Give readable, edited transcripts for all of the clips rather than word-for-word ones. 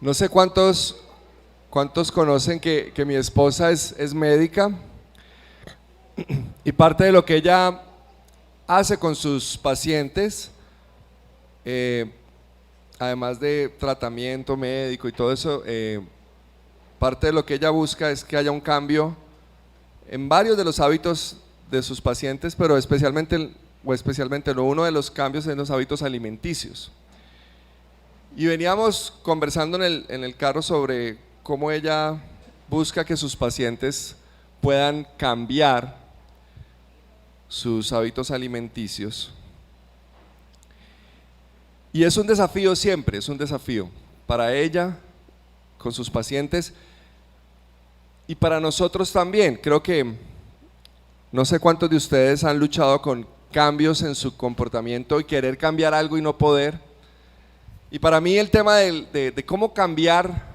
No sé cuántos conocen que mi esposa es médica y parte de lo que ella hace con sus pacientes, eh, además de tratamiento médico y todo eso, parte de lo que ella busca es que haya un cambio en varios de los hábitos de sus pacientes, pero especialmente uno de los cambios en los hábitos alimenticios. Y veníamos conversando en el carro sobre cómo ella busca que sus pacientes puedan cambiar sus hábitos alimenticios. Y es un desafío siempre, es un desafío para ella, con sus pacientes y para nosotros también. Creo que no sé cuántos de ustedes han luchado con cambios en su comportamiento y querer cambiar algo y no poder. Y para mí el tema de cómo cambiar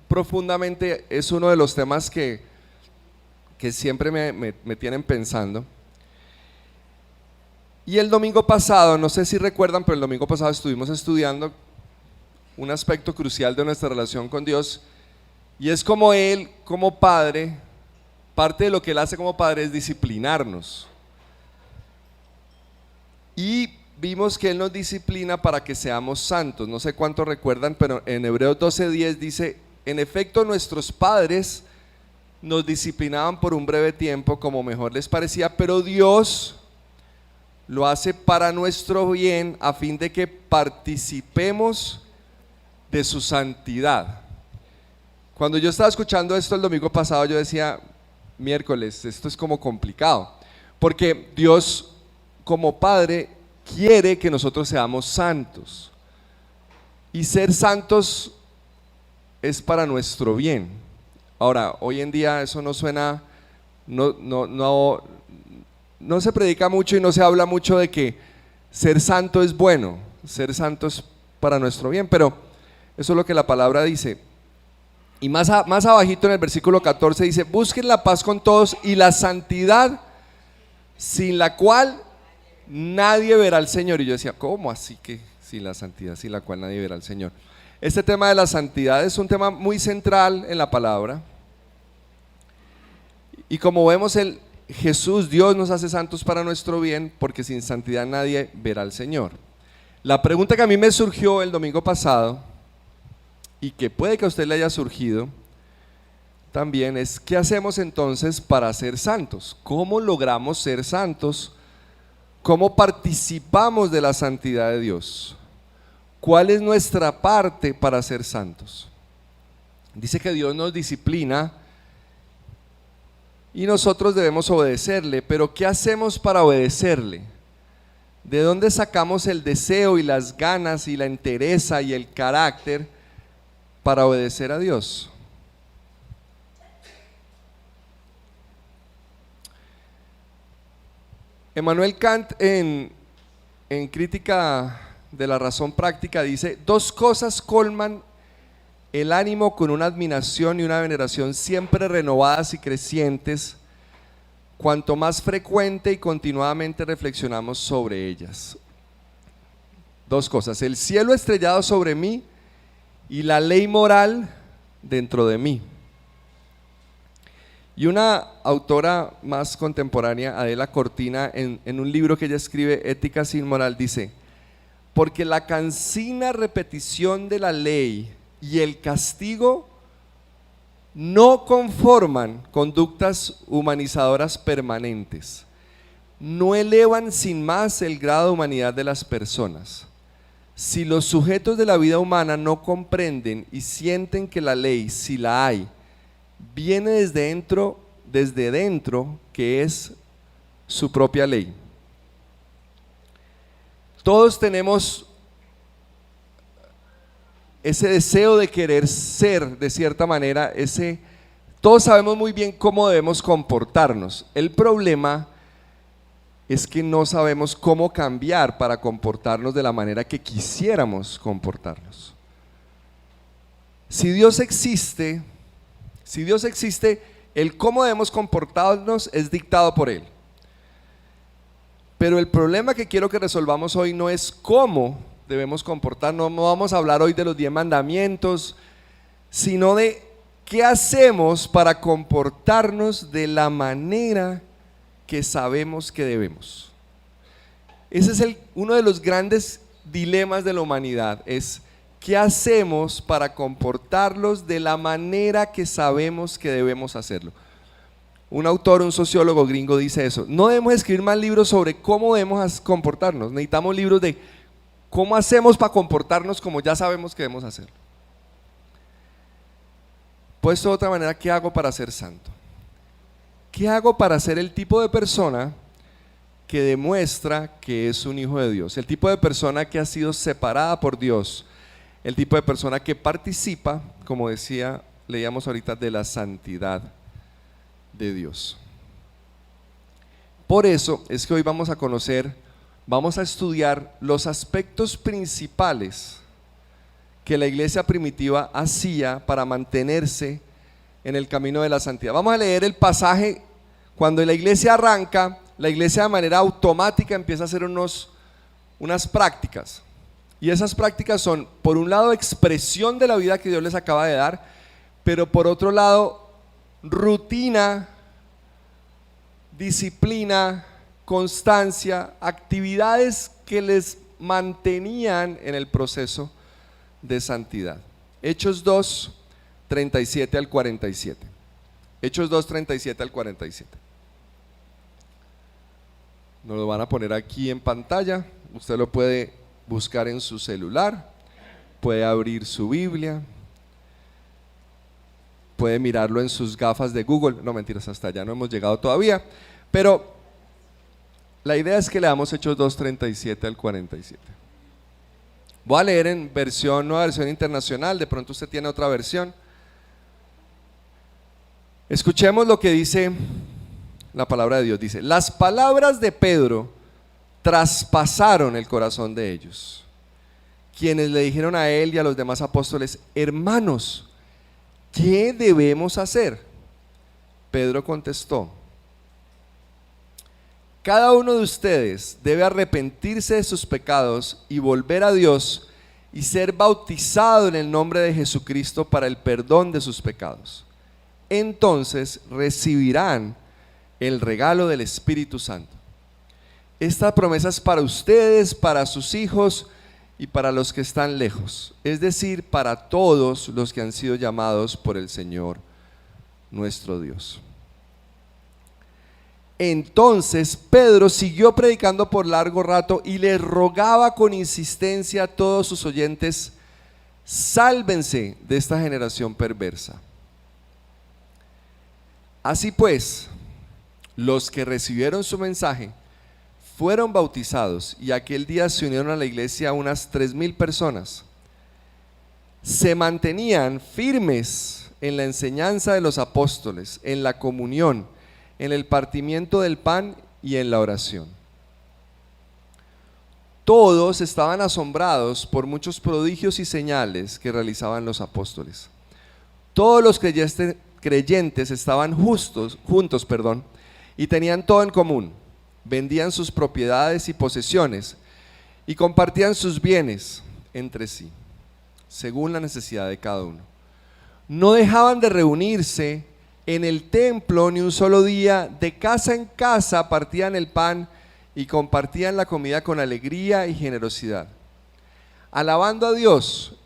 profundamente es uno de los temas que siempre me tienen pensando. Y el domingo pasado, no sé si recuerdan, pero el domingo pasado estuvimos estudiando un aspecto crucial de nuestra relación con Dios, y es como Él, como Padre, parte de lo que Él hace como Padre es disciplinarnos. Y vimos que Él nos disciplina para que seamos santos. No sé cuánto recuerdan, pero en Hebreos 12:10 dice: en efecto, nuestros padres nos disciplinaban por un breve tiempo como mejor les parecía, pero Dios lo hace para nuestro bien, a fin de que participemos de su santidad. Cuando yo estaba escuchando esto el domingo pasado, yo decía: miércoles, esto es como complicado, porque Dios como Padre quiere que nosotros seamos santos, y ser santos es para nuestro bien. Ahora, hoy en día eso no suena, no se predica mucho y no se habla mucho de que ser santo es bueno, ser santo es para nuestro bien, pero eso es lo que la palabra dice. Y más abajito en el versículo 14 dice: busquen la paz con todos y la santidad, sin la cual nadie verá al Señor. Y yo decía: ¿cómo así que sin la santidad, sin la cual nadie verá al Señor? Este tema de la santidad es un tema muy central en la palabra. Y como vemos, Jesús, Dios nos hace santos para nuestro bien, porque sin santidad nadie verá al Señor. La pregunta que a mí me surgió el domingo pasado, y que puede que a usted le haya surgido también, es: ¿qué hacemos entonces para ser santos? ¿Cómo logramos ser santos? ¿Cómo participamos de la santidad de Dios? ¿Cuál es nuestra parte para ser santos? Dice que Dios nos disciplina y nosotros debemos obedecerle, pero ¿qué hacemos para obedecerle? ¿De dónde sacamos el deseo y las ganas y la entereza y el carácter para obedecer a Dios? Emmanuel Kant, en Crítica de la Razón Práctica, dice: dos cosas colman el ánimo con una admiración y una veneración siempre renovadas y crecientes, cuanto más frecuente y continuadamente reflexionamos sobre ellas. Dos cosas: el cielo estrellado sobre mí y la ley moral dentro de mí. Y una autora más contemporánea, Adela Cortina, en un libro que ella escribe, Ética sin moral, dice: porque la cansina repetición de la ley y el castigo no conforman conductas humanizadoras permanentes, no elevan sin más el grado de humanidad de las personas. Si los sujetos de la vida humana no comprenden y sienten que la ley, si la hay, viene desde dentro, que es su propia ley. Todos tenemos ese deseo de querer ser de cierta manera, todos sabemos muy bien cómo debemos comportarnos. El problema es que no sabemos cómo cambiar para comportarnos de la manera que quisiéramos comportarnos. Si Dios existe, el cómo debemos comportarnos es dictado por Él. Pero el problema que quiero que resolvamos hoy no es cómo debemos comportarnos. No vamos a hablar hoy de los 10 mandamientos, sino de qué hacemos para comportarnos de la manera que sabemos que debemos. Ese es uno de los grandes dilemas de la humanidad, es qué hacemos para comportarnos de la manera que sabemos que debemos hacerlo. Un autor, un sociólogo gringo dice eso: no debemos escribir más libros sobre cómo debemos comportarnos, necesitamos libros de cómo hacemos para comportarnos como ya sabemos que debemos hacerlo. Puesto de otra manera, ¿qué hago para ser santo? ¿Qué hago para ser el tipo de persona que demuestra que es un hijo de Dios? El tipo de persona que ha sido separada por Dios, el tipo de persona que participa, como decía, leíamos ahorita, de la santidad de Dios. Por eso es que hoy vamos a estudiar los aspectos principales que la iglesia primitiva hacía para mantenerse en el camino de la santidad. Vamos a leer el pasaje. Cuando la iglesia arranca, la iglesia de manera automática empieza a hacer unas prácticas, y esas prácticas son, por un lado, expresión de la vida que Dios les acaba de dar, pero por otro lado, rutina, disciplina, constancia, actividades que les mantenían en el proceso de santidad. Hechos 2, 37 al 47. Hechos 2, 37 al 47. Nos lo van a poner aquí en pantalla. Usted lo puede buscar en su celular, puede abrir su Biblia, puede mirarlo en sus gafas de Google. No, mentiras, hasta allá no hemos llegado todavía, pero la idea es que leamos Hechos 2, 37 al 47. Voy a leer en nueva versión internacional, de pronto usted tiene otra versión. Escuchemos lo que dice la palabra de Dios. Dice: las palabras de Pedro traspasaron el corazón de ellos, quienes le dijeron a él y a los demás apóstoles: hermanos, ¿qué debemos hacer? Pedro contestó: cada uno de ustedes debe arrepentirse de sus pecados y volver a Dios y ser bautizado en el nombre de Jesucristo para el perdón de sus pecados. Entonces recibirán el regalo del Espíritu Santo. Esta promesa es para ustedes, para sus hijos y para los que están lejos, es decir, para todos los que han sido llamados por el Señor nuestro Dios. Entonces Pedro siguió predicando por largo rato y le rogaba con insistencia a todos sus oyentes: sálvense de esta generación perversa. Así pues, los que recibieron su mensaje fueron bautizados, y aquel día se unieron a la iglesia unas 3,000 personas. Se mantenían firmes en la enseñanza de los apóstoles, en la comunión, en el partimiento del pan y en la oración. Todos estaban asombrados por muchos prodigios y señales que realizaban los apóstoles. Todos los creyentes estaban juntos, y tenían todo en común. Vendían sus propiedades y posesiones y compartían sus bienes entre sí, según la necesidad de cada uno. No dejaban de reunirse en el templo ni un solo día. De casa en casa partían el pan y compartían la comida con alegría y generosidad, alabando a Dios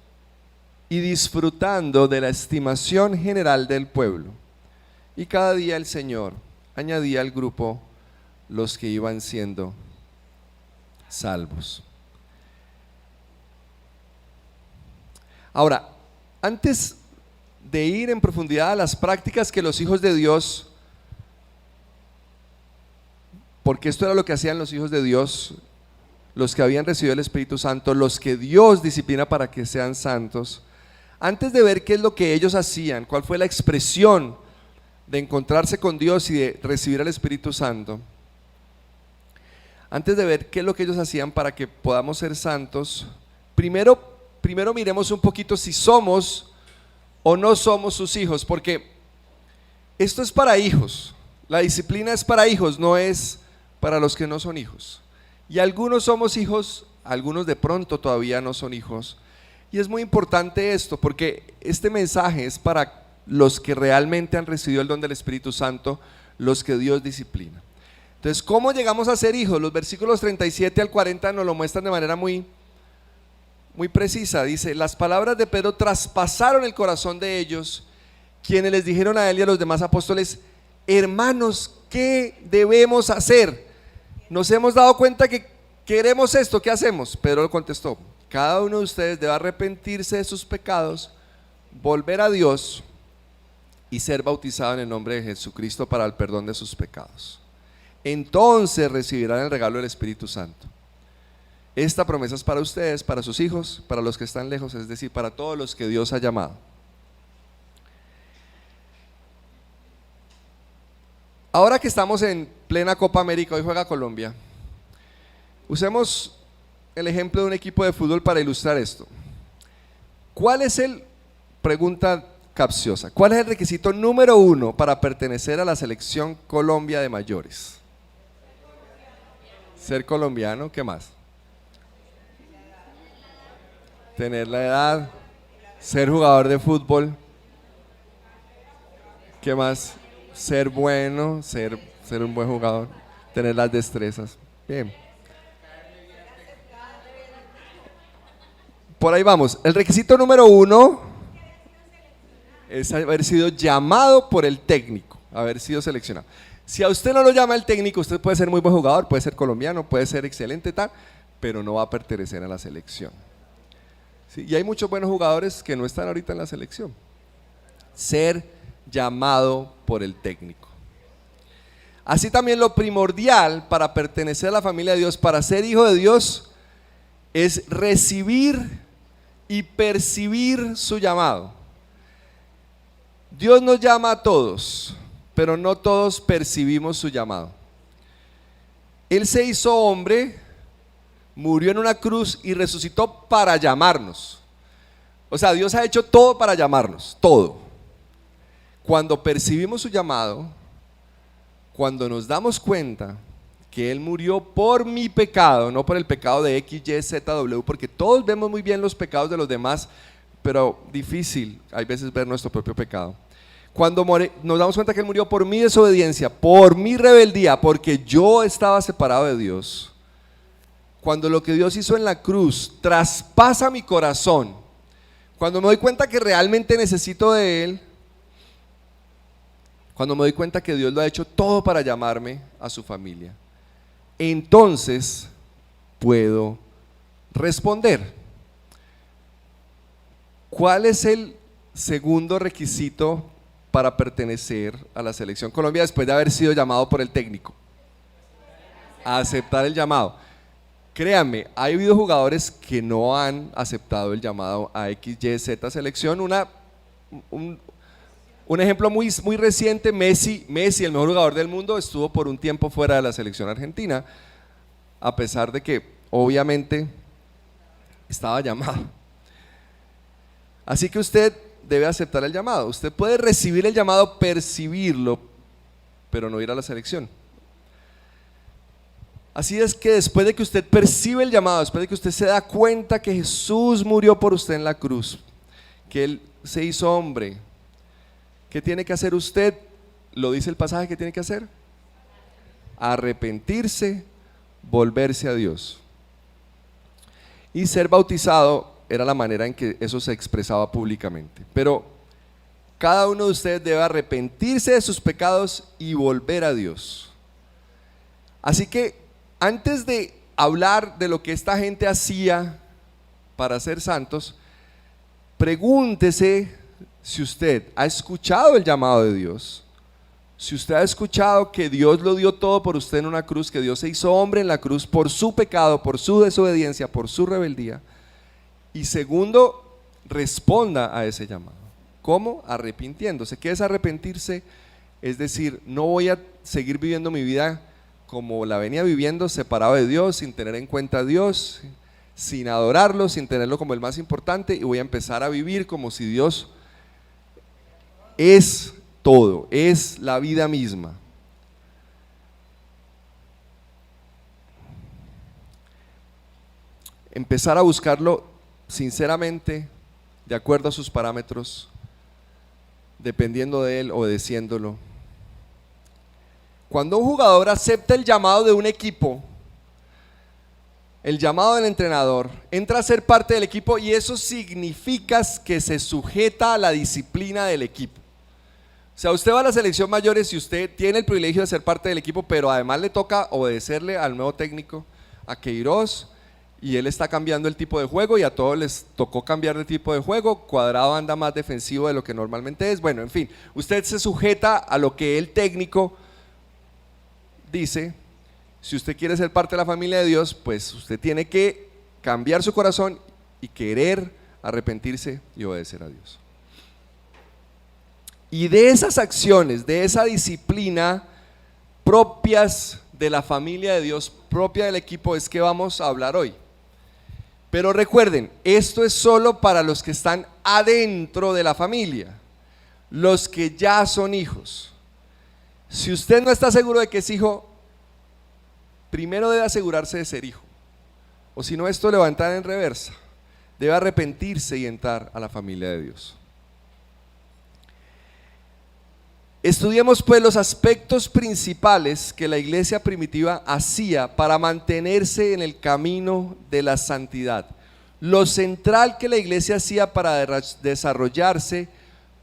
y disfrutando de la estimación general del pueblo. Y cada día el Señor añadía al grupo los que iban siendo salvos. Ahora, antes de ir en profundidad a las prácticas que los hijos de Dios, porque esto era lo que hacían los hijos de Dios, los que habían recibido el Espíritu Santo, los que Dios disciplina para que sean santos, antes de ver qué es lo que ellos hacían, cuál fue la expresión de encontrarse con Dios y de recibir al Espíritu Santo, antes de ver qué es lo que ellos hacían para que podamos ser santos, primero miremos un poquito si somos o no somos sus hijos, porque esto es para hijos, la disciplina es para hijos, no es para los que no son hijos. Y algunos somos hijos, algunos de pronto todavía no son hijos, Y es muy importante esto, porque este mensaje es para los que realmente han recibido el don del Espíritu Santo, los que Dios disciplina. Entonces, ¿cómo llegamos a ser hijos? Los versículos 37 al 40 nos lo muestran de manera muy precisa. Dice: las palabras de Pedro traspasaron el corazón de ellos, quienes les dijeron a él y a los demás apóstoles: hermanos, ¿qué debemos hacer? Nos hemos dado cuenta que queremos esto, ¿qué hacemos? Pedro contestó: cada uno de ustedes debe arrepentirse de sus pecados, volver a Dios y ser bautizado en el nombre de Jesucristo para el perdón de sus pecados. Entonces recibirán el regalo del Espíritu Santo. Esta promesa es para ustedes, para sus hijos, para los que están lejos, es decir, para todos los que Dios ha llamado. Ahora que estamos en plena Copa América, hoy juega Colombia, usemos el ejemplo de un equipo de fútbol para ilustrar esto. Pregunta capciosa, ¿cuál es el requisito número 1 para pertenecer a la selección Colombia de mayores? Ser colombiano, ¿qué más? Tener la edad, ser jugador de fútbol, ¿qué más? Ser bueno, ser un buen jugador, tener las destrezas. Bien. Por ahí vamos. El requisito número 1 es haber sido llamado por el técnico, haber sido seleccionado. Si a usted no lo llama el técnico, usted puede ser muy buen jugador, puede ser colombiano, puede ser excelente tal, pero no va a pertenecer a la selección. ¿Sí? Y hay muchos buenos jugadores que no están ahorita en la selección. Ser llamado por el técnico. Así también lo primordial para pertenecer a la familia de Dios, para ser hijo de Dios, es recibir y percibir su llamado. Dios nos llama a todos, pero no todos percibimos su llamado. Él se hizo hombre, murió en una cruz y resucitó para llamarnos. O sea, Dios ha hecho todo para llamarnos, todo. Cuando percibimos su llamado, cuando nos damos cuenta que Él murió por mi pecado, no por el pecado de X, Y, Z, W, porque todos vemos muy bien los pecados de los demás, pero difícil hay veces ver nuestro propio pecado. Cuando nos damos cuenta que Él murió por mi desobediencia, por mi rebeldía, porque yo estaba separado de Dios. Cuando lo que Dios hizo en la cruz traspasa mi corazón, cuando me doy cuenta que realmente necesito de Él, cuando me doy cuenta que Dios lo ha hecho todo para llamarme a su familia, entonces puedo responder. ¿Cuál es el segundo requisito para pertenecer a la selección Colombia después de haber sido llamado por el técnico? Aceptar el llamado. Créanme, ha habido jugadores que no han aceptado el llamado a X, Y, Z selección. Un ejemplo muy reciente: Messi, el mejor jugador del mundo, estuvo por un tiempo fuera de la selección argentina, a pesar de que obviamente estaba llamado. Así que usted debe aceptar el llamado. Usted puede recibir el llamado, percibirlo, pero no ir a la selección. Así es que después de que usted percibe el llamado, después de que usted se da cuenta que Jesús murió por usted en la cruz, que Él se hizo hombre, ¿qué tiene que hacer usted? Lo dice el pasaje que tiene que hacer: arrepentirse, volverse a Dios. Y ser bautizado era la manera en que eso se expresaba públicamente. Pero cada uno de ustedes debe arrepentirse de sus pecados y volver a Dios. Así que antes de hablar de lo que esta gente hacía para ser santos, pregúntese si usted ha escuchado el llamado de Dios, si usted ha escuchado que Dios lo dio todo por usted en una cruz, que Dios se hizo hombre en la cruz por su pecado, por su desobediencia, por su rebeldía. Y segundo, responda a ese llamado. ¿Cómo? Arrepintiéndose. ¿Qué es arrepentirse? Es decir, no voy a seguir viviendo mi vida como la venía viviendo, separado de Dios, sin tener en cuenta a Dios, sin adorarlo, sin tenerlo como el más importante, y voy a empezar a vivir como si Dios es todo, es la vida misma. Empezar a buscarlo sinceramente, de acuerdo a sus parámetros, dependiendo de él, obedeciéndolo. Cuando un jugador acepta el llamado de un equipo, el llamado del entrenador, entra a ser parte del equipo y eso significa que se sujeta a la disciplina del equipo. O sea, usted va a la selección mayores y usted tiene el privilegio de ser parte del equipo, pero además le toca obedecerle al nuevo técnico, a Queiroz, y él está cambiando el tipo de juego y a todos les tocó cambiar de tipo de juego. Cuadrado anda más defensivo de lo que normalmente es. Bueno, en fin, usted se sujeta a lo que el técnico dice. Si usted quiere ser parte de la familia de Dios, pues usted tiene que cambiar su corazón y querer arrepentirse y obedecer a Dios. Y de esas acciones, de esa disciplina propias de la familia de Dios, propia del equipo, es que vamos a hablar hoy. Pero recuerden, esto es solo para los que están adentro de la familia, los que ya son hijos. Si usted no está seguro de que es hijo, primero debe asegurarse de ser hijo, o si no, esto le va a entrar en reversa. Debe arrepentirse y entrar a la familia de Dios. Estudiemos pues los aspectos principales que la iglesia primitiva hacía para mantenerse en el camino de la santidad. Lo central que la iglesia hacía para desarrollarse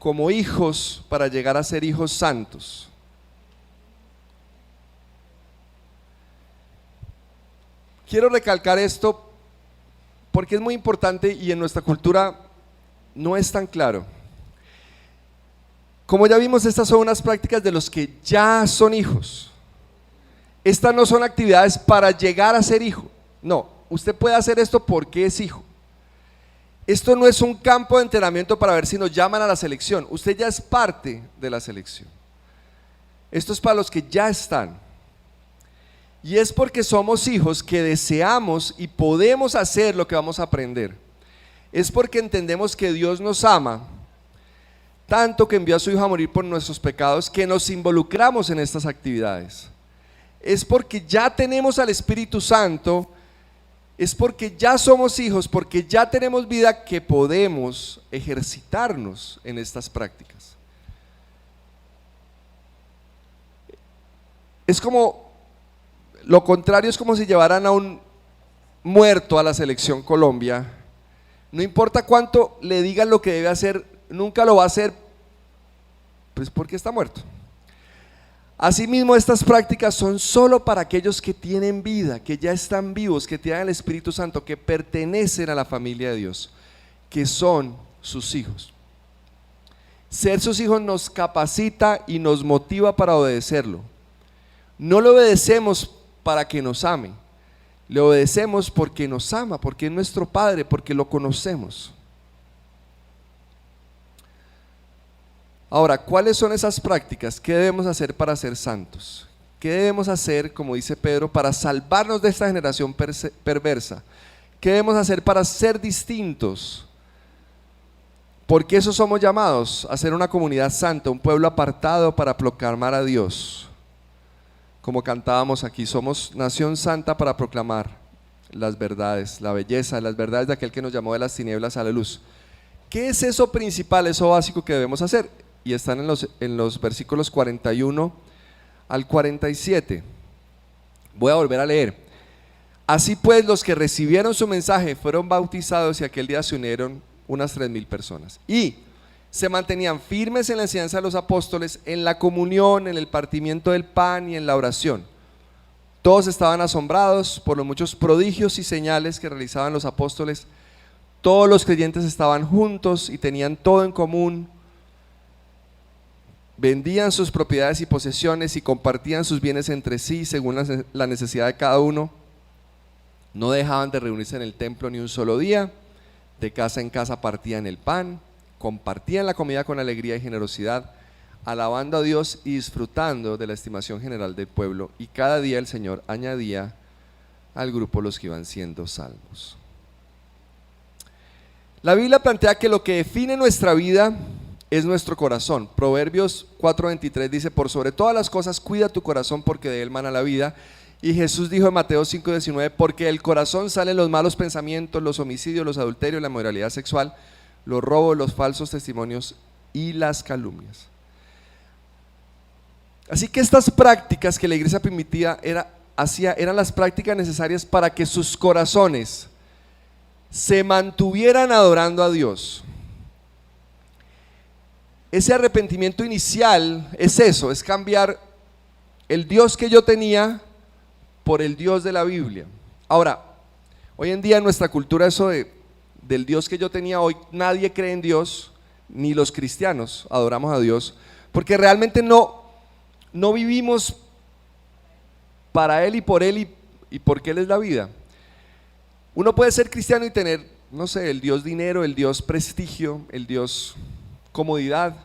como hijos, para llegar a ser hijos santos. Quiero recalcar esto porque es muy importante y en nuestra cultura no es tan claro. Como ya vimos, estas son unas prácticas de los que ya son hijos. Estas no son actividades para llegar a ser hijo. No, usted puede hacer esto porque es hijo. Esto no es un campo de entrenamiento para ver si nos llaman a la selección. Usted ya es parte de la selección. Esto es para los que ya están. Y es porque somos hijos que deseamos y podemos hacer lo que vamos a aprender. Es porque entendemos que Dios nos ama tanto que envió a su Hijo a morir por nuestros pecados, que nos involucramos en estas actividades. Es porque ya tenemos al Espíritu Santo, es porque ya somos hijos, porque ya tenemos vida, que podemos ejercitarnos en estas prácticas. Es como, lo contrario es como si llevaran a un muerto a la selección Colombia. No importa cuánto le digan lo que debe hacer, nunca lo va a hacer, pues porque está muerto. Asimismo, estas prácticas son solo para aquellos que tienen vida, que ya están vivos, que tienen el Espíritu Santo, que pertenecen a la familia de Dios, que son sus hijos. Ser sus hijos nos capacita y nos motiva para obedecerlo. No le obedecemos para que nos ame, le obedecemos porque nos ama, porque es nuestro Padre, porque lo conocemos. Ahora, ¿cuáles son esas prácticas? ¿Qué debemos hacer para ser santos? ¿Qué debemos hacer, como dice Pedro, para salvarnos de esta generación perversa? ¿Qué debemos hacer para ser distintos? Porque eso somos llamados, a ser una comunidad santa, un pueblo apartado para proclamar a Dios. Como cantábamos aquí, somos nación santa para proclamar las verdades, la belleza, las verdades de aquel que nos llamó de las tinieblas a la luz. ¿Qué es eso principal, eso básico que debemos hacer? Y están en los versículos 41 al 47. Voy a volver a leer. Así pues, los que recibieron su mensaje fueron bautizados y aquel día se unieron unas 3,000 personas. Y se mantenían firmes en la enseñanza de los apóstoles, en la comunión, en el partimiento del pan y en la oración. Todos estaban asombrados por los muchos prodigios y señales que realizaban los apóstoles. Todos los creyentes estaban juntos y tenían todo en común. Vendían sus propiedades y posesiones y compartían sus bienes entre sí según la necesidad de cada uno. No dejaban de reunirse en el templo ni un solo día. De casa en casa partían el pan, compartían la comida con alegría y generosidad, alabando a Dios y disfrutando de la estimación general del pueblo. Y cada día el Señor añadía al grupo los que iban siendo salvos. La Biblia plantea que lo que define nuestra vida es nuestro corazón. Proverbios 4:23 dice: por sobre todas las cosas cuida tu corazón porque de él mana la vida. Y Jesús dijo en Mateo 5:19, porque del corazón salen los malos pensamientos, los homicidios, los adulterios, la inmoralidad sexual, los robos, los falsos testimonios y las calumnias. Así que estas prácticas que la iglesia primitiva eran las prácticas necesarias para que sus corazones se mantuvieran adorando a Dios. Ese arrepentimiento inicial es eso, es cambiar el Dios que yo tenía por el Dios de la Biblia. Ahora, hoy en día en nuestra cultura eso del Dios que yo tenía, hoy nadie cree en Dios, ni los cristianos adoramos a Dios, porque realmente no vivimos para Él y porque Él es la vida. Uno puede ser cristiano y tener, no sé, el Dios dinero, el Dios prestigio, el Dios comodidad,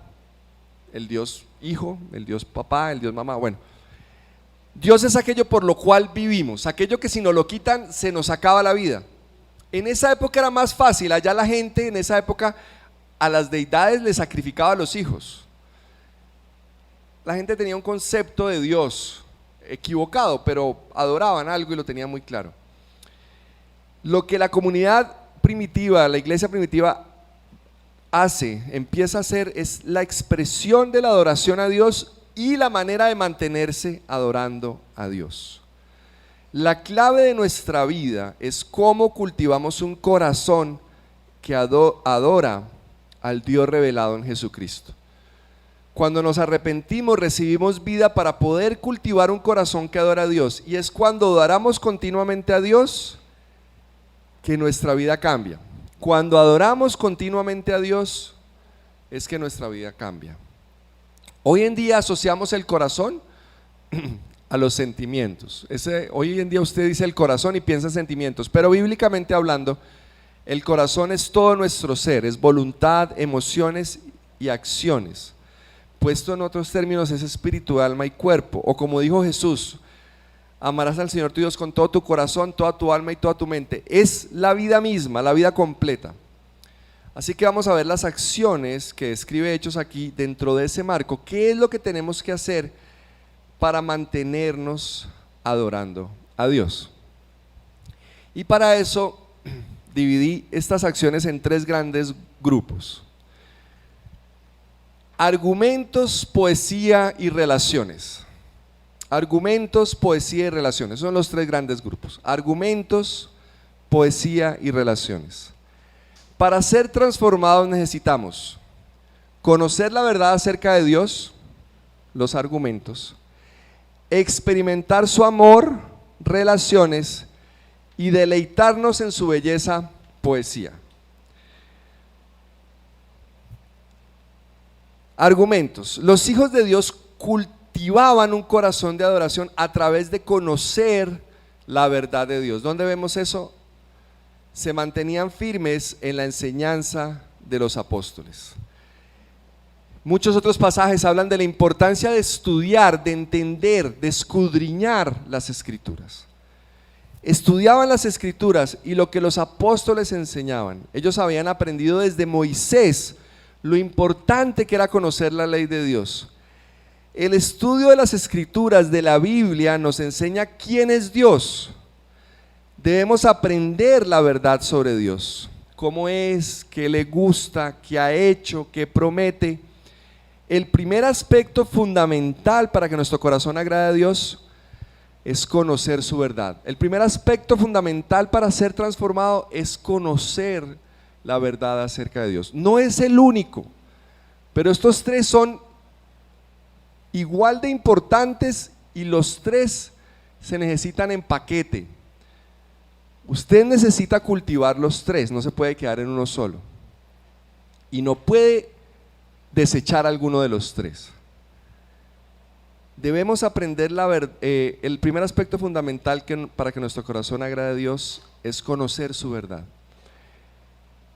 el Dios hijo, el Dios papá, el Dios mamá. Bueno, Dios es aquello por lo cual vivimos, aquello que si nos lo quitan se nos acaba la vida. En esa época era más fácil, allá la gente en esa época a las deidades le sacrificaba a los hijos. La gente tenía un concepto de Dios equivocado, pero adoraban algo y lo tenían muy claro. Lo que la comunidad primitiva, la iglesia primitiva empieza a hacer es la expresión de la adoración a Dios y la manera de mantenerse adorando a Dios. La clave de nuestra vida es cómo cultivamos un corazón que adora al Dios revelado en Jesucristo. Cuando nos arrepentimos recibimos vida para poder cultivar un corazón que adora a Dios, y es cuando adoramos continuamente a Dios que nuestra vida cambia. Cuando adoramos continuamente a Dios es que nuestra vida cambia. Hoy en día asociamos el corazón a los sentimientos. Hoy en día usted dice el corazón y piensa en sentimientos, pero bíblicamente hablando, el corazón es todo nuestro ser, es voluntad, emociones y acciones. Puesto en otros términos, es espíritu, alma y cuerpo. O como dijo Jesús, amarás al Señor tu Dios con todo tu corazón, toda tu alma y toda tu mente. Es la vida misma, la vida completa. Así que vamos a ver las acciones que describe Hechos aquí dentro de ese marco. ¿Qué es lo que tenemos que hacer para mantenernos adorando a Dios? Y para eso dividí estas acciones en 3 grandes grupos: argumentos, poesía y relaciones. Argumentos, poesía y relaciones, son los 3 grandes grupos: argumentos, poesía y relaciones. Para ser transformados necesitamos conocer la verdad acerca de Dios, los argumentos, experimentar su amor, relaciones, y deleitarnos en su belleza, poesía. Argumentos: los hijos de Dios cultivaban un corazón de adoración a través de conocer la verdad de Dios. ¿Dónde vemos eso? Se mantenían firmes en la enseñanza de los apóstoles. Muchos otros pasajes hablan de la importancia de estudiar, de entender, de escudriñar las escrituras. Estudiaban las escrituras y lo que los apóstoles enseñaban. Ellos habían aprendido desde Moisés lo importante que era conocer la ley de Dios. El estudio de las escrituras de la Biblia nos enseña quién es Dios. Debemos aprender la verdad sobre Dios, cómo es, qué le gusta, qué ha hecho, qué promete. El primer aspecto fundamental para que nuestro corazón agrade a Dios es conocer su verdad. El primer aspecto fundamental para ser transformado es conocer la verdad acerca de Dios. No es el único, pero estos 3 son igual de importantes y los 3 se necesitan en paquete. Usted necesita cultivar los 3, no se puede quedar en uno solo. Y no puede desechar alguno de los 3. Debemos aprender el primer aspecto fundamental para que nuestro corazón agrade a Dios es conocer su verdad.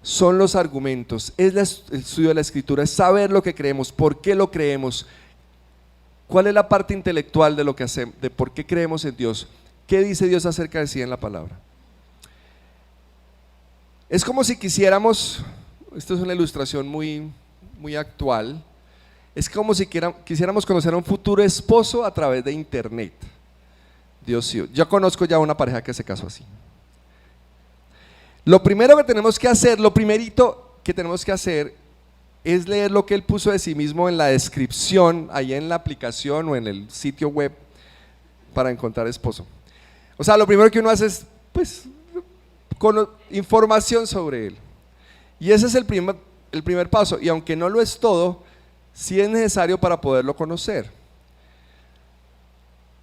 Son los argumentos, es el estudio de la escritura, es saber lo que creemos, por qué lo creemos, cuál es la parte intelectual de lo que hacemos, de por qué creemos en Dios, qué dice Dios acerca de sí en la palabra. Es como si quisiéramos, esto es una ilustración muy actual, es como si quisiéramos conocer a un futuro esposo a través de internet. Dios sí. Yo conozco ya una pareja que se casó así. Lo primero que tenemos que hacer, lo primerito que tenemos que hacer es leer lo que él puso de sí mismo en la descripción, ahí en la aplicación o en el sitio web para encontrar esposo. O sea, lo primero que uno hace es, pues, con información sobre él. Y ese es el primer paso. Y aunque no lo es todo, sí es necesario para poderlo conocer.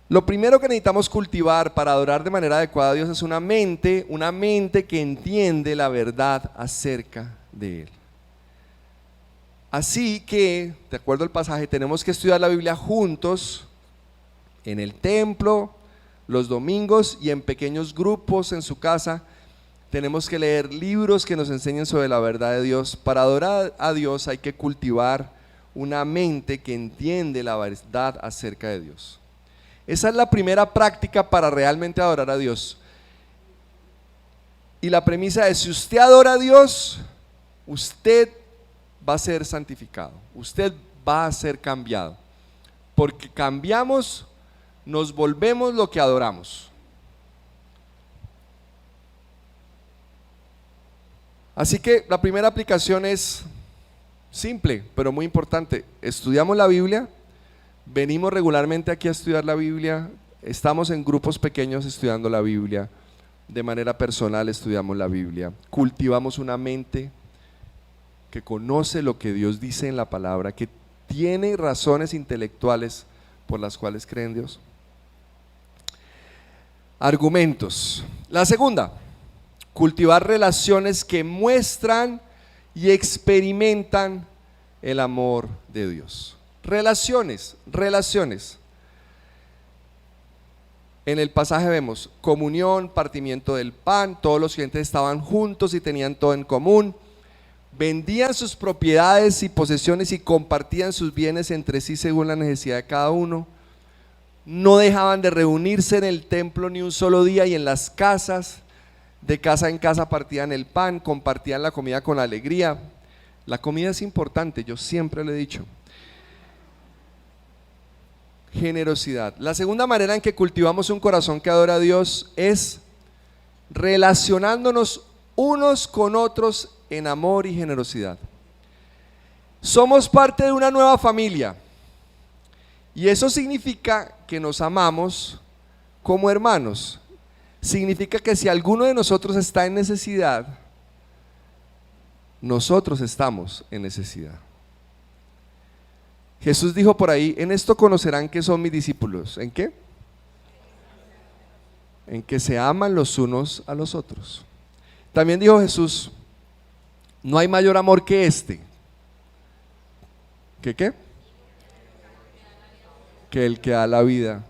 Lo primero que necesitamos cultivar para adorar de manera adecuada a Dios es una mente que entiende la verdad acerca de Él. Así que, de acuerdo al pasaje, tenemos que estudiar la Biblia juntos, en el templo, los domingos y en pequeños grupos en su casa. Tenemos que leer libros que nos enseñen sobre la verdad de Dios. Para adorar a Dios hay que cultivar una mente que entiende la verdad acerca de Dios. Esa es la primera práctica para realmente adorar a Dios. Y la premisa es: si usted adora a Dios, usted va a ser santificado, usted va a ser cambiado, porque cambiamos, nos volvemos lo que adoramos. Así que la primera aplicación es simple, pero muy importante. Estudiamos la Biblia, venimos regularmente aquí a estudiar la Biblia, estamos en grupos pequeños estudiando la Biblia, de manera personal estudiamos la Biblia, cultivamos una mente que conoce lo que Dios dice en la palabra, que tiene razones intelectuales por las cuales cree en Dios. Argumentos. La segunda, cultivar relaciones que muestran y experimentan el amor de Dios. Relaciones. En el pasaje vemos comunión, partimiento del pan, todos los creyentes estaban juntos y tenían todo en común, vendían sus propiedades y posesiones y compartían sus bienes entre sí según la necesidad de cada uno. No dejaban de reunirse en el templo ni un solo día, y en las casas, de casa en casa partían el pan, compartían la comida con alegría. La comida es importante, yo siempre lo he dicho. Generosidad. La segunda manera en que cultivamos un corazón que adora a Dios es relacionándonos unos con otros en amor y generosidad. Somos parte de una nueva familia, y eso significa que nos amamos como hermanos. Significa que si alguno de nosotros está en necesidad, nosotros estamos en necesidad. Jesús dijo por ahí: en esto conocerán que son mis discípulos. ¿En qué? En que se aman los unos a los otros. También dijo Jesús: no hay mayor amor que este. ¿Que qué? Que el que da la vida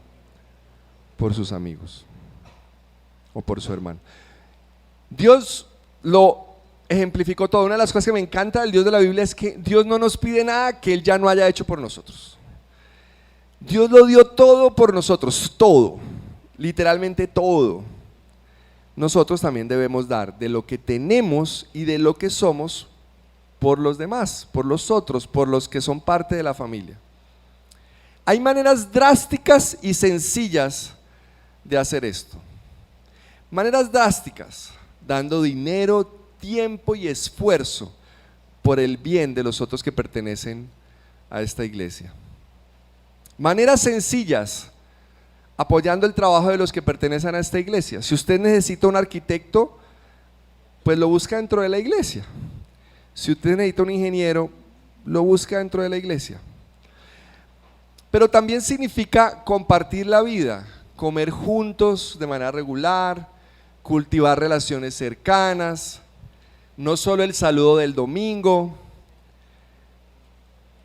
por sus amigos o por su hermano. Dios lo ejemplificó todo. Una de las cosas que me encanta del Dios de la Biblia es que Dios no nos pide nada que Él ya no haya hecho por nosotros. Dios lo dio todo por nosotros, todo, literalmente todo. Nosotros también debemos dar de lo que tenemos y de lo que somos por los demás, por los otros, por los que son parte de la familia. Hay maneras drásticas y sencillas de hacer esto. Maneras drásticas: dando dinero, tiempo y esfuerzo por el bien de los otros que pertenecen a esta iglesia. Maneras sencillas: apoyando el trabajo de los que pertenecen a esta iglesia. Si usted necesita un arquitecto, pues lo busca dentro de la iglesia. Si usted necesita un ingeniero, lo busca dentro de la iglesia. Pero también significa compartir la vida, comer juntos de manera regular, cultivar relaciones cercanas, no solo el saludo del domingo.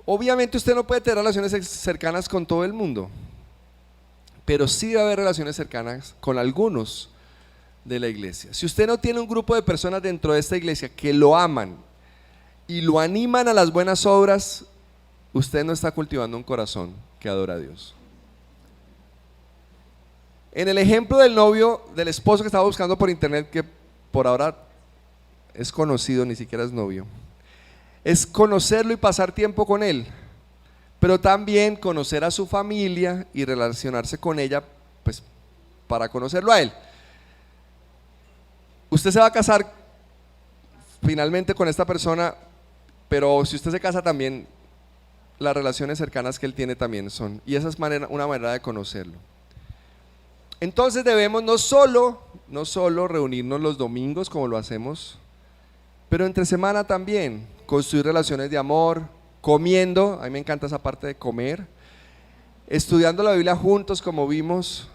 Obviamente usted no puede tener relaciones cercanas con todo el mundo, pero sí debe haber relaciones cercanas con algunos de la iglesia. Si usted no tiene un grupo de personas dentro de esta iglesia que lo aman y lo animan a las buenas obras, usted no está cultivando un corazón que adora a Dios. En el ejemplo del novio, del esposo que estaba buscando por internet, que por ahora es conocido, ni siquiera es novio, es conocerlo y pasar tiempo con él, pero también conocer a su familia y relacionarse con ella, pues para conocerlo a Él. Usted se va a casar finalmente con esta persona, pero si usted se casa también, las relaciones cercanas que Él tiene también son, y esa es una manera de conocerlo. Entonces debemos no solo reunirnos los domingos como lo hacemos, pero entre semana también, construir relaciones de amor, comiendo, a mí me encanta esa parte de comer, estudiando la Biblia juntos como vimos,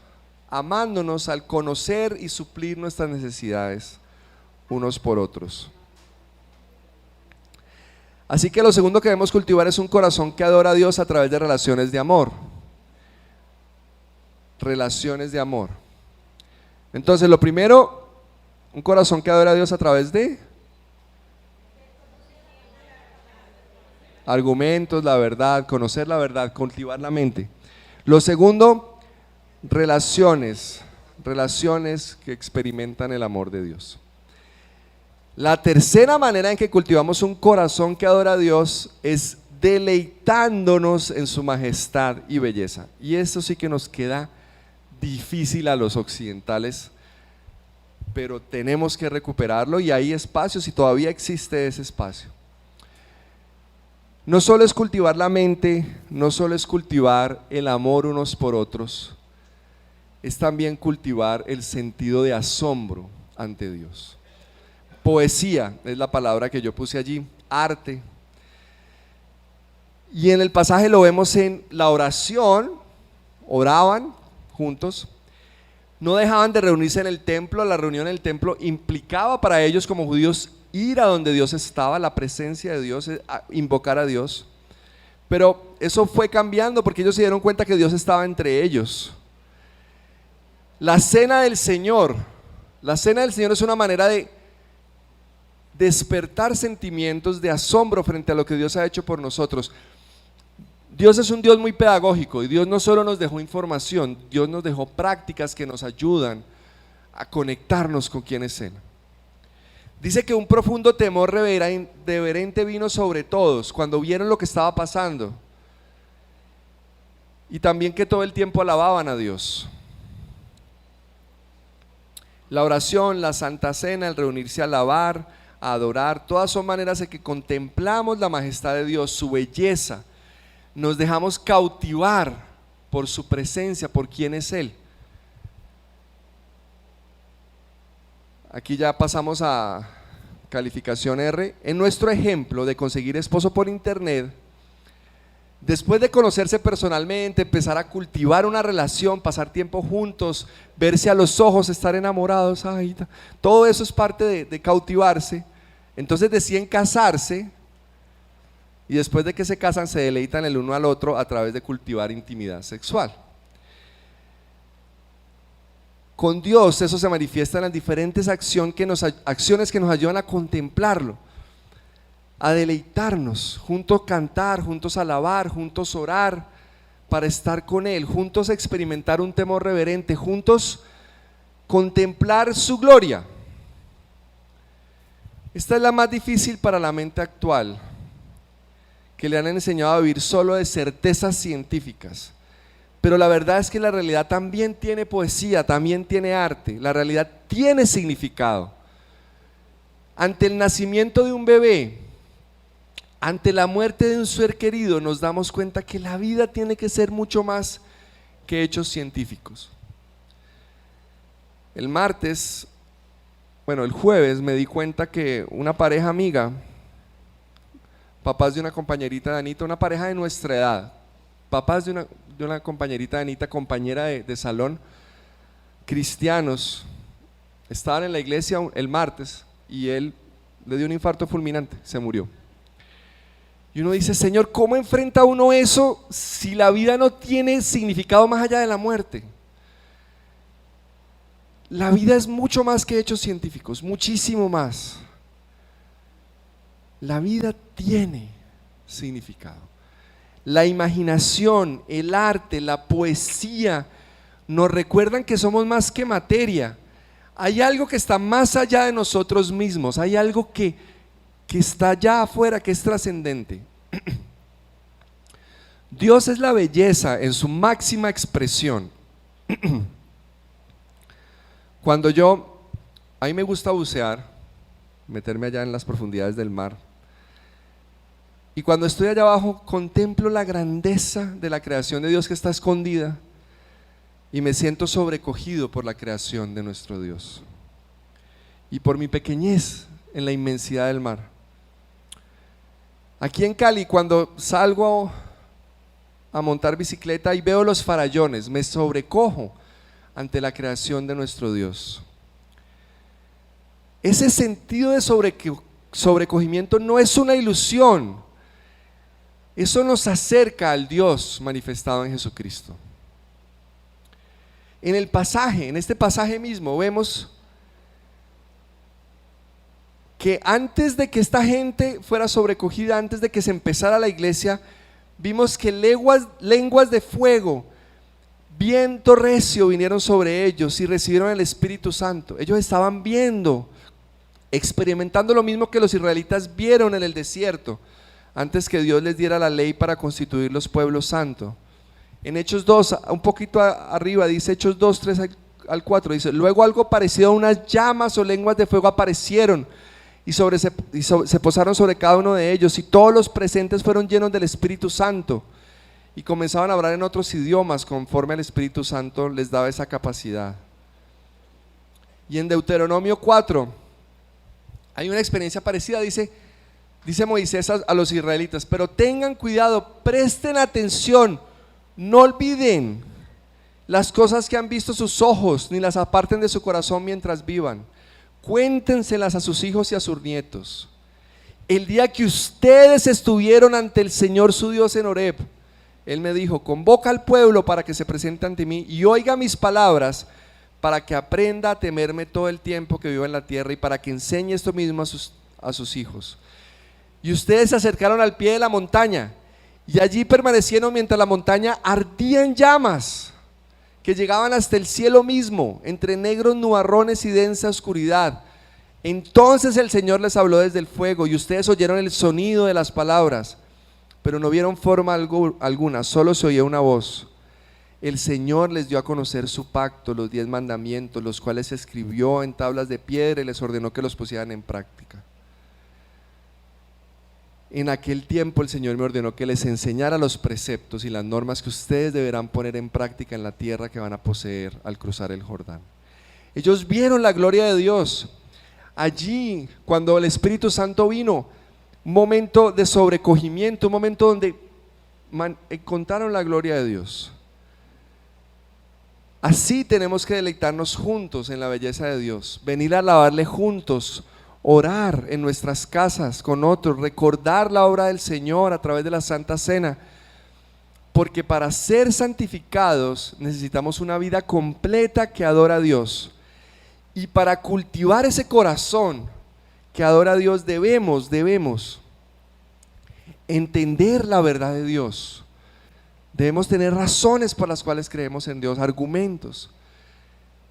amándonos al conocer y suplir nuestras necesidades unos por otros. Así que lo segundo que debemos cultivar es un corazón que adora a Dios a través de relaciones de amor. Relaciones de amor. Entonces lo primero, un corazón que adora a Dios a través de argumentos, la verdad, conocer la verdad, cultivar la mente. Lo segundo, relaciones que experimentan el amor de Dios. La tercera manera en que cultivamos un corazón que adora a Dios es deleitándonos en su majestad y belleza. Y eso sí que nos queda difícil a los occidentales, pero tenemos que recuperarlo y hay espacios y todavía existe ese espacio. No solo es cultivar la mente, no solo es cultivar el amor unos por otros, es también cultivar el sentido de asombro ante Dios. Poesía es la palabra que yo puse allí, arte. Y en el pasaje lo vemos en la oración, oraban juntos, no dejaban de reunirse en el templo, la reunión en el templo implicaba para ellos como judíos ir a donde Dios estaba, la presencia de Dios, invocar a Dios. Pero eso fue cambiando porque ellos se dieron cuenta que Dios estaba entre ellos. La cena del Señor es una manera de despertar sentimientos de asombro frente a lo que Dios ha hecho por nosotros. Dios es un Dios muy pedagógico y Dios no solo nos dejó información, Dios nos dejó prácticas que nos ayudan a conectarnos con quién es Él. Dice que un profundo temor reverente vino sobre todos cuando vieron lo que estaba pasando, y también que todo el tiempo alababan a Dios. La oración, la Santa Cena, el reunirse a alabar, a adorar, todas son maneras en que contemplamos la majestad de Dios, su belleza, nos dejamos cautivar por su presencia, por quién es Él. Aquí ya pasamos a calificación R. En nuestro ejemplo de conseguir esposo por internet, después de conocerse personalmente, empezar a cultivar una relación, pasar tiempo juntos, verse a los ojos, estar enamorados, todo eso es parte de cautivarse. Entonces deciden casarse y después de que se casan se deleitan el uno al otro a través de cultivar intimidad sexual. Con Dios eso se manifiesta en las diferentes acciones que nos ayudan a contemplarlo, a deleitarnos, juntos cantar, juntos alabar, juntos orar para estar con Él, juntos experimentar un temor reverente, juntos contemplar su gloria. Esta es la más difícil para la mente actual, que le han enseñado a vivir solo de certezas científicas. Pero la verdad es que la realidad también tiene poesía, también tiene arte, la realidad tiene significado. Ante el nacimiento de un bebé, ante la muerte de un ser querido, nos damos cuenta que la vida tiene que ser mucho más que hechos científicos. El jueves me di cuenta que una pareja amiga, papás de una compañerita de Anita, una pareja de nuestra edad, papás de una compañerita de Anita, compañera de salón, cristianos, estaban en la iglesia el martes y él le dio un infarto fulminante, se murió. Y uno dice, Señor, ¿cómo enfrenta uno eso si la vida no tiene significado más allá de la muerte? La vida es mucho más que hechos científicos, muchísimo más. La vida tiene significado. La imaginación, el arte, la poesía nos recuerdan que somos más que materia. Hay algo que está más allá de nosotros mismos, hay algo que está allá afuera, que es trascendente. Dios es la belleza en su máxima expresión. A mí me gusta bucear, meterme allá en las profundidades del mar. Y cuando estoy allá abajo, contemplo la grandeza de la creación de Dios que está escondida y me siento sobrecogido por la creación de nuestro Dios y por mi pequeñez en la inmensidad del mar. Aquí en Cali, cuando salgo a montar bicicleta y veo los farallones, me sobrecojo ante la creación de nuestro Dios. Ese sentido de sobrecogimiento no es una ilusión. Eso nos acerca al Dios manifestado en Jesucristo. En este pasaje mismo vemos que antes de que esta gente fuera sobrecogida, antes de que se empezara la iglesia, vimos que lenguas de fuego, viento recio vinieron sobre ellos y recibieron el Espíritu Santo. Ellos estaban viendo, experimentando lo mismo que los israelitas vieron en el desierto, antes que Dios les diera la ley para constituir los pueblos santos. En Hechos 2, un poquito arriba, dice Hechos 2, 3 al 4, dice: luego algo parecido a unas llamas o lenguas de fuego aparecieron y se posaron sobre cada uno de ellos, y todos los presentes fueron llenos del Espíritu Santo y comenzaban a hablar en otros idiomas conforme al Espíritu Santo les daba esa capacidad. Y en Deuteronomio 4 hay una experiencia parecida. Dice Moisés a los israelitas: pero tengan cuidado, presten atención, no olviden las cosas que han visto sus ojos, ni las aparten de su corazón mientras vivan. Cuéntenselas a sus hijos y a sus nietos. El día que ustedes estuvieron ante el Señor su Dios en Horeb, Él me dijo: convoca al pueblo para que se presente ante mí y oiga mis palabras, para que aprenda a temerme todo el tiempo que viva en la tierra y para que enseñe esto mismo a sus hijos. Y ustedes se acercaron al pie de la montaña y allí permanecieron mientras la montaña ardía en llamas que llegaban hasta el cielo mismo, entre negros nubarrones y densa oscuridad. Entonces el Señor les habló desde el fuego y ustedes oyeron el sonido de las palabras, pero no vieron forma alguna, solo se oía una voz. El Señor les dio a conocer su pacto, los 10 mandamientos, los cuales escribió en tablas de piedra y les ordenó que los pusieran en práctica. En aquel tiempo el Señor me ordenó que les enseñara los preceptos y las normas que ustedes deberán poner en práctica en la tierra que van a poseer al cruzar el Jordán. Ellos vieron la gloria de Dios. Allí, cuando el Espíritu Santo vino, un momento de sobrecogimiento, un momento donde encontraron la gloria de Dios. Así tenemos que deleitarnos juntos en la belleza de Dios, venir a alabarle juntos, orar en nuestras casas con otros, recordar la obra del Señor a través de la Santa Cena, porque para ser santificados necesitamos una vida completa que adora a Dios, y para cultivar ese corazón que adora a Dios debemos entender la verdad de Dios. Debemos tener razones por las cuales creemos en Dios, argumentos.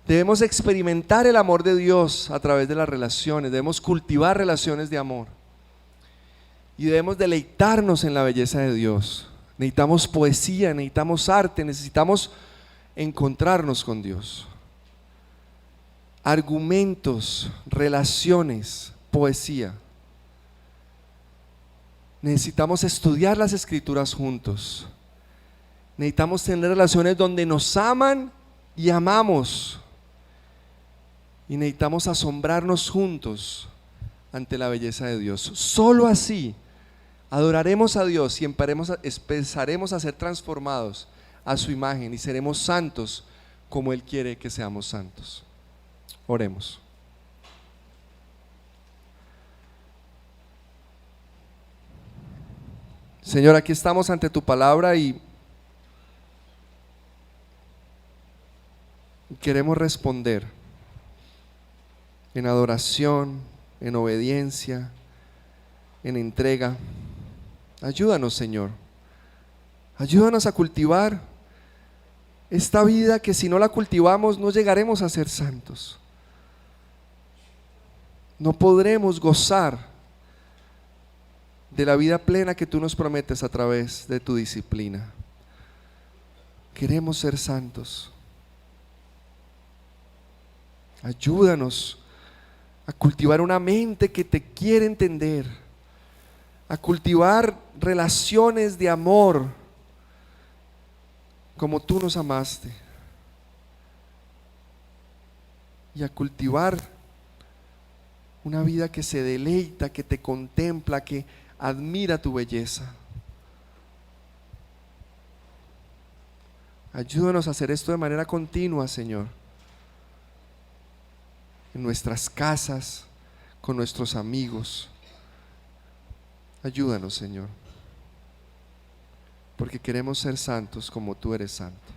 Debemos experimentar el amor de Dios a través de las relaciones, debemos cultivar relaciones de amor y debemos deleitarnos en la belleza de Dios. Necesitamos poesía, necesitamos arte, necesitamos encontrarnos con Dios. Argumentos, relaciones, poesía. Necesitamos estudiar las Escrituras juntos. Necesitamos tener relaciones donde nos aman y amamos. Y necesitamos asombrarnos juntos ante la belleza de Dios. Solo así adoraremos a Dios y empezaremos a ser transformados a su imagen y seremos santos como Él quiere que seamos santos. Oremos. Señor, aquí estamos ante tu palabra y queremos responder en adoración, en obediencia, en entrega. Ayúdanos, Señor. Ayúdanos a cultivar esta vida que si no la cultivamos no llegaremos a ser santos. No podremos gozar de la vida plena que tú nos prometes a través de tu disciplina. Queremos ser santos. Ayúdanos a cultivar una mente que te quiere entender, a cultivar relaciones de amor como tú nos amaste, y a cultivar una vida que se deleita, que te contempla, que admira tu belleza. Ayúdanos a hacer esto de manera continua, Señor, en nuestras casas, con nuestros amigos. Ayúdanos, Señor, porque queremos ser santos como tú eres santo.